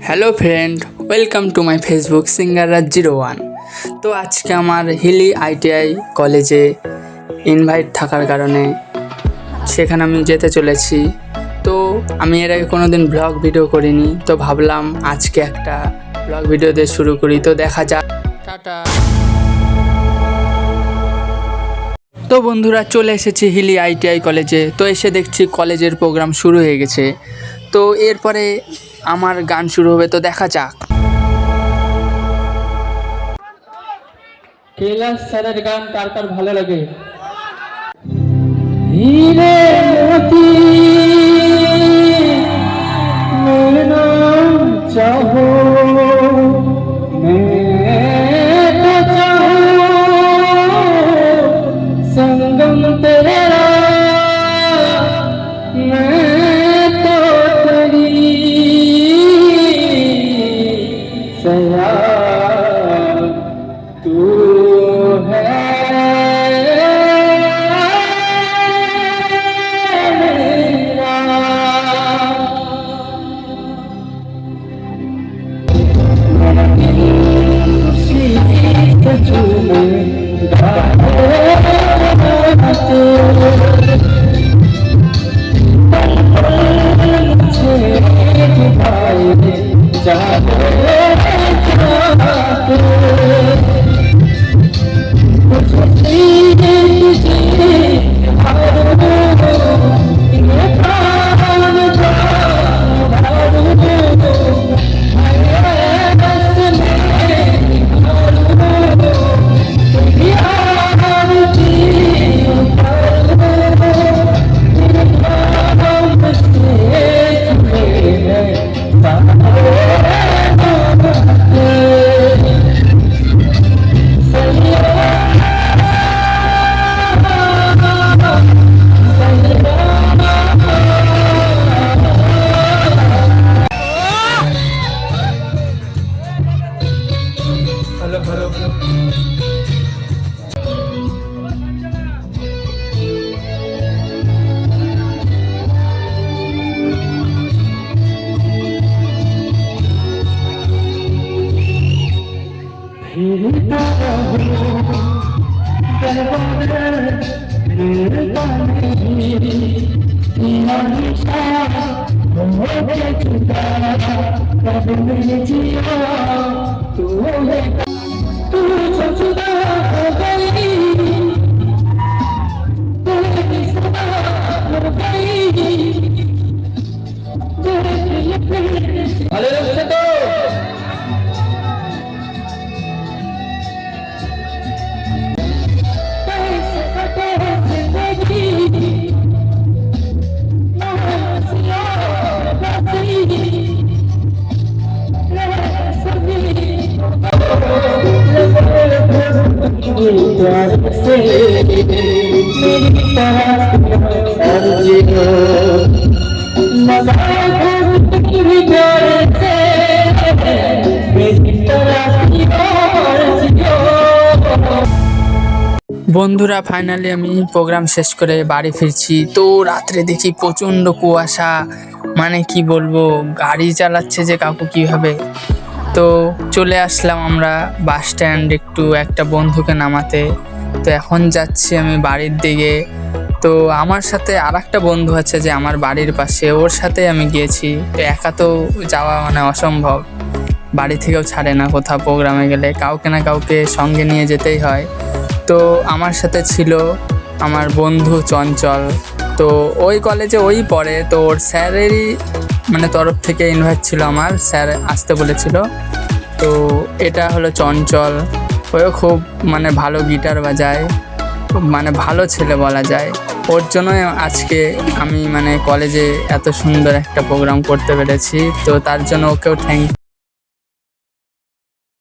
Hello friend, welcome to my Facebook সিঙ্গাররাজ01। তো আজকে আমার হিলি আইটিআই কলেজে ইনভাইট থাকার কারণে সেখানে আমি যেতে চলেছি। তো আমি এর আগে কোনো দিন ব্লগ ভিডিও করিনি, তো ভাবলাম আজকে একটা ব্লগ ভিডিও দিয়ে শুরু করি। তো দেখা যাক, টাটা। তো বন্ধুরা, চলে এসেছি হিলি আইটিআই কলেজে। তো এসে দেখছি কলেজের প্রোগ্রাম শুরু হয়ে গেছে। তো এরপরে আমার গান শুরু হবে, তো দেখা যাক। কৈলাস স্যারের গান কার কার ভালো লাগে? হিরে মোতি মেনা চাহো मैं तो चाहूं संगम तेरा मैं तो तेरी सया तू है मेरा। ভালো লাগছে তো? বন্ধুরা, ফাইনালি আমি প্রোগ্রাম শেষ করে বাড়ি ফিরছি। তো রাত্রে দেখি প্রচণ্ড কুয়াশা, মানে কি বলবো, গাড়ি চালাচ্ছে যে কাকু কীভাবে। তো চলে আসলাম আমরা বাস স্ট্যান্ড একটু একটা বন্ধুকে নামাতে। তো এখন যাচ্ছি আমি বাড়ির দিকে। তো আমার সাথে আর একটা বন্ধু আছে যে আমার বাড়ির পাশে, ওর সাথে আমি গিয়েছি। তো একা তো যাওয়া মানে অসম্ভব, বাড়ি থেকেও ছাড়ে না কোথাও প্রোগ্রামে গেলে, কাউকে না কাউকে সঙ্গে নিয়ে যেতেই হয়। তো আমার সাথে ছিল আমার বন্ধু চঞ্চল। তো ওই কলেজে ওই পড়ে, তো ওর স্যারেরই মানে তরফ থেকে ইনভাইট ছিল, আমার স্যার আসতে বলেছিল। তো এটা হলো চঞ্চল, ওও খুব মানে ভালো গিটার বাজায়, খুব মানে ভালো ছেলে বলা যায়। ওর জন্যই আজকে আমি মানে কলেজে এত সুন্দর একটা প্রোগ্রাম করতে পেরেছি। তো তার জন্য ওকেও থ্যাংক